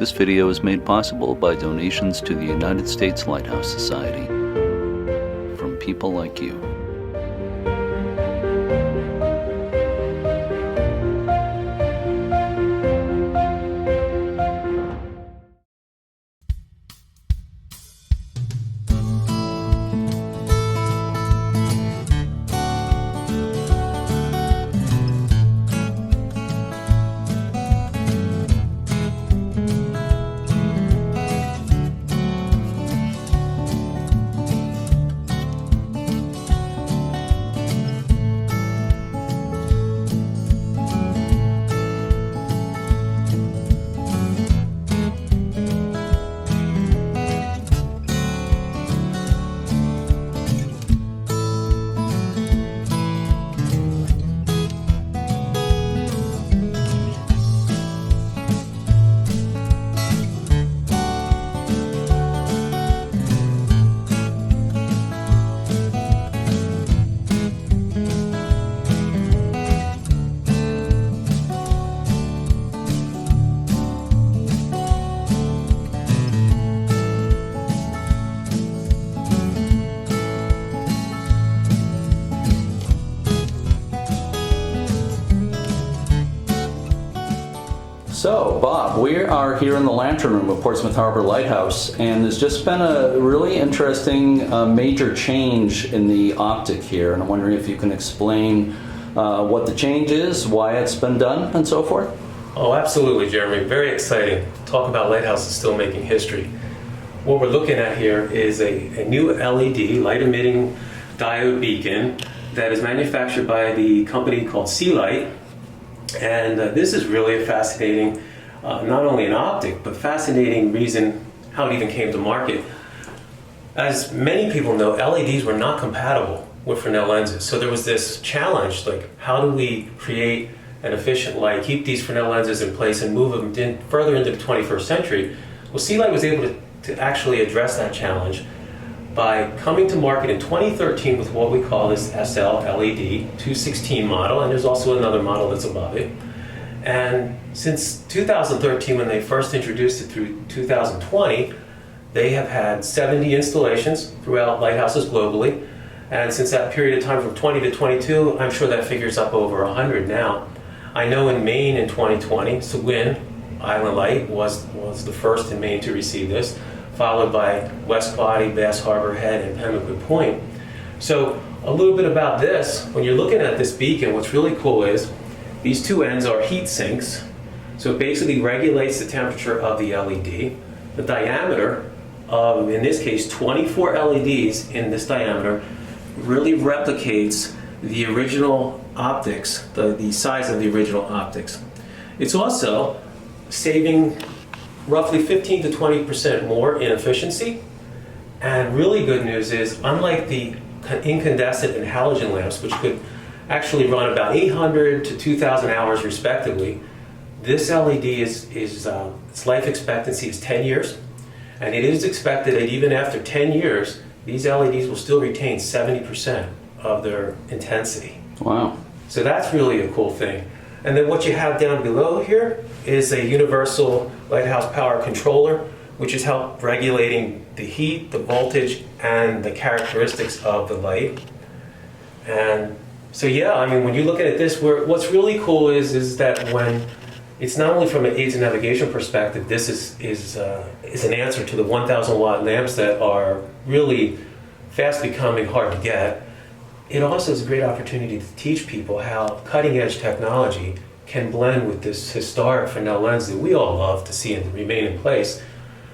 This video is made possible by donations to the United States Lighthouse Society from people like you. So, Bob, we are here in the Lantern Room of Portsmouth Harbor Lighthouse, and there's just been a really interesting major change in the optic here, and I'm wondering if you can explain what the change is, why it's been done, and so forth. Oh, absolutely, Jeremy. Very exciting. Talk about lighthouses still making history. What we're looking at here is a new LED, light-emitting diode beacon, that is manufactured by the company called Sealight. And this is really a fascinating, not only an optic, but fascinating reason how it even came to market. As many people know, LEDs were not compatible with Fresnel lenses. So there was this challenge, like how do we create an efficient light, keep these Fresnel lenses in place and move them further into the 21st century? Well, Sealight was able to actually address that challenge by coming to market in 2013 with what we call this SL LED 216 model, and there's also another model that's above it. And since 2013, when they first introduced it through 2020, they have had 70 installations throughout lighthouses globally. And since that period of time from 20 to 22, I'm sure that figure's up over 100 now. I know in Maine in 2020, Seguin Island Light was the first in Maine to receive this, followed by West Quoddy, Bass Harbor Head, and Pemmican Point. So a little bit about this. When you're looking at this beacon, what's really cool is these two ends are heat sinks. So it basically regulates the temperature of the LED. The diameter of, in this case, 24 LEDs in this diameter really replicates the original optics, the size of the original optics. It's also saving roughly 15 to 20% more in efficiency. And really good news is, unlike the incandescent and halogen lamps, which could actually run about 800 to 2,000 hours respectively, this LED its life expectancy is 10 years. And it is expected that even after 10 years, these LEDs will still retain 70% of their intensity. Wow. So that's really a cool thing. And then what you have down below here is a universal lighthouse power controller, which is help regulating the heat, the voltage, and the characteristics of the light. And so yeah, I mean, when you're looking at this, what's really cool is that when it's not only from an aids and navigation perspective, this is an answer to the 1,000 watt lamps that are really fast becoming hard to get. It also is a great opportunity to teach people how cutting-edge technology can blend with this historic Fresnel lens that we all love to see and remain in place.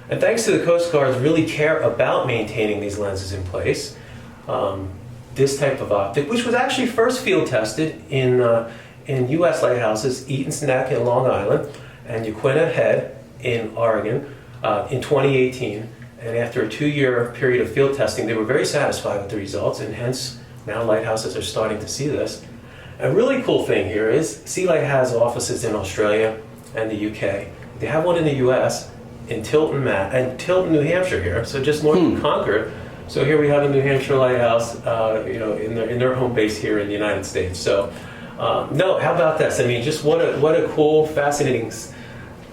And thanks to the Coast Guards really care about maintaining these lenses in place. This type of optic, which was actually first field tested in U.S. lighthouses, Eaton's Neck in Long Island and Yaquina Head in Oregon in 2018. And after a 2-year period of field testing, they were very satisfied with the results, and hence now lighthouses are starting to see this. A really cool thing here is Sealight has offices in Australia and the UK. They have one in the US in Tilton, New Hampshire here, so just north of Concord. So here we have a New Hampshire lighthouse, in their home base here in the United States. So, no, how about this? I mean, just what a cool, fascinating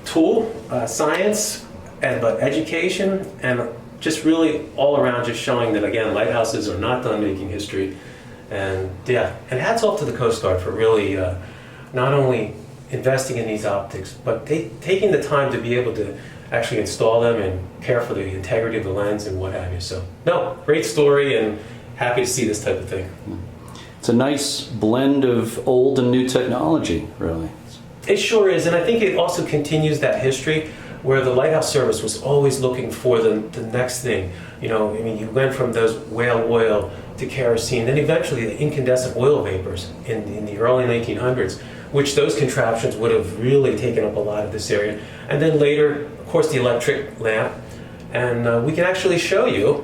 tool, science, but education, and just really all around just showing that, again, lighthouses are not done making history. And yeah, and hats off to the Coast Guard for really not only investing in these optics, but taking the time to be able to actually install them and care for the integrity of the lens and what have you. So, no, great story, and happy to see this type of thing. It's a nice blend of old and new technology, really. It sure is, and I think it also continues that history where the Lighthouse Service was always looking for the next thing. You know, I mean, you went from those whale oil to kerosene, then eventually the incandescent oil vapors in the early 1900s, which those contraptions would have really taken up a lot of this area. And then later, of course, the electric lamp. And we can actually show you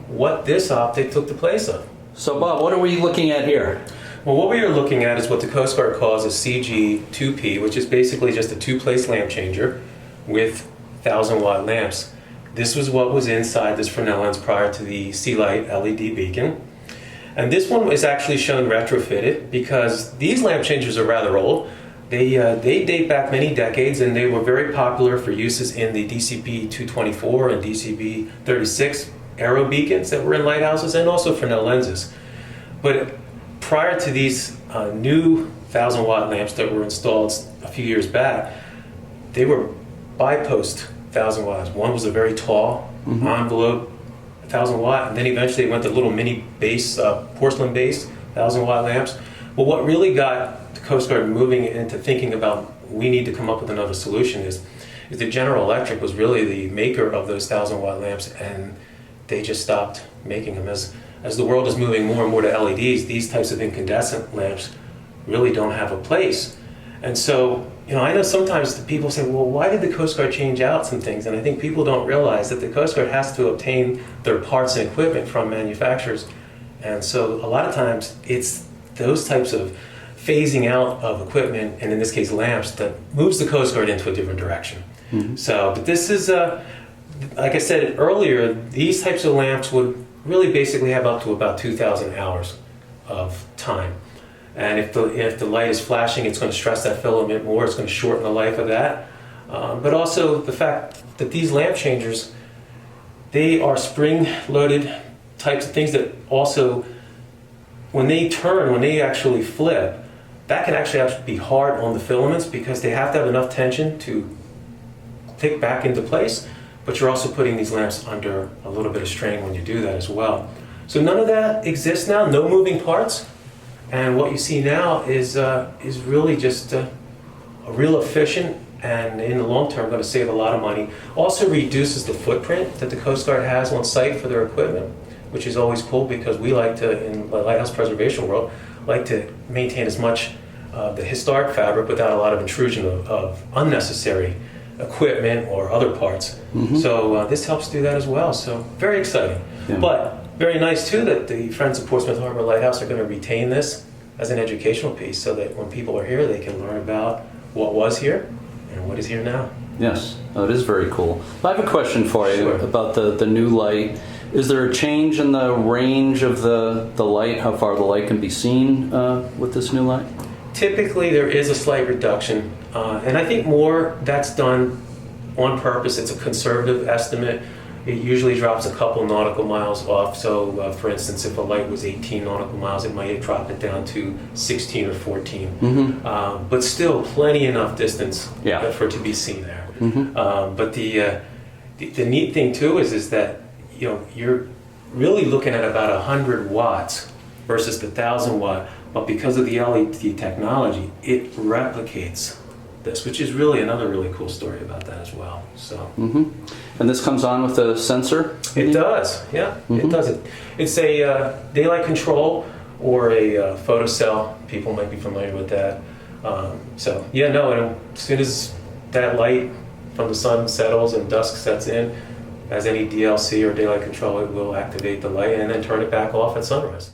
what this optic took the place of. So, Bob, what are we looking at here? Well, what we are looking at is what the Coast Guard calls a CG2P, which is basically just a two-place lamp changer with 1,000-watt lamps. This was what was inside this Fresnel lens prior to the Sealight LED beacon. And this one is actually shown retrofitted because these lamp changers are rather old. They date back many decades, and they were very popular for uses in the DCP 224 and DCP 36 aero beacons that were in lighthouses, and also Fresnel lenses. But prior to these new 1,000-watt lamps that were installed a few years back, they were bi-post 1,000 watts. One was a very tall envelope 1,000 watt, and then eventually it went to little mini base, porcelain base 1,000-watt lamps. But what really got the Coast Guard moving into thinking about we need to come up with another solution is that General Electric was really the maker of those 1,000-watt lamps, and they just stopped making them. As the world is moving more and more to LEDs, these types of incandescent lamps really don't have a place. And so, you know, I know sometimes the people say, well, why did the Coast Guard change out some things? And I think people don't realize that the Coast Guard has to obtain their parts and equipment from manufacturers. And so a lot of times it's those types of phasing out of equipment, and in this case lamps, that moves the Coast Guard into a different direction. So, but this is, like I said earlier, these types of lamps would really basically have up to about 2,000 hours of time. And if the light is flashing, it's going to stress that filament more, it's going to shorten the life of that. But also the fact that these lamp changers, they are spring-loaded types of things that also, when they turn, when they actually flip, that can actually be hard on the filaments because they have to have enough tension to click back into place, but you're also putting these lamps under a little bit of strain when you do that as well. So none of that exists now, no moving parts. And what you see now is really just a real efficient, and in the long term going to save a lot of money. Also reduces the footprint that the Coast Guard has on site for their equipment, which is always cool because we like to, in the lighthouse preservation world, like to maintain as much of the historic fabric without a lot of intrusion of unnecessary equipment or other parts. So this helps do that as well. So very exciting. Yeah. But very nice too that the Friends of Portsmouth Harbor Lighthouse are going to retain this as an educational piece so that when people are here they can learn about what was here and what is here now. Yes, it is very cool. I have a question for you Sure. about the new light. Is there a change in the range of the light, how far the light can be seen with this new light? Typically there is a slight reduction, and I think more that's done on purpose. It's a conservative estimate. It usually drops a couple nautical miles off. So for instance, if a light was 18 nautical miles, it might drop it down to 16 or 14. But still plenty enough distance for it to be seen there. But the neat thing too is that, you know, you're really looking at about 100 watts versus the 1,000 watt. But because of the LED technology, it replicates this, which is really another really cool story about that as well. So. And this comes on with a sensor? It does, yeah, it does. It's a daylight control or a photocell. People might be familiar with that. So yeah, no, and as soon as that light from the sun settles and dusk sets in, as any DLC or daylight control, it will activate the light and then turn it back off at sunrise.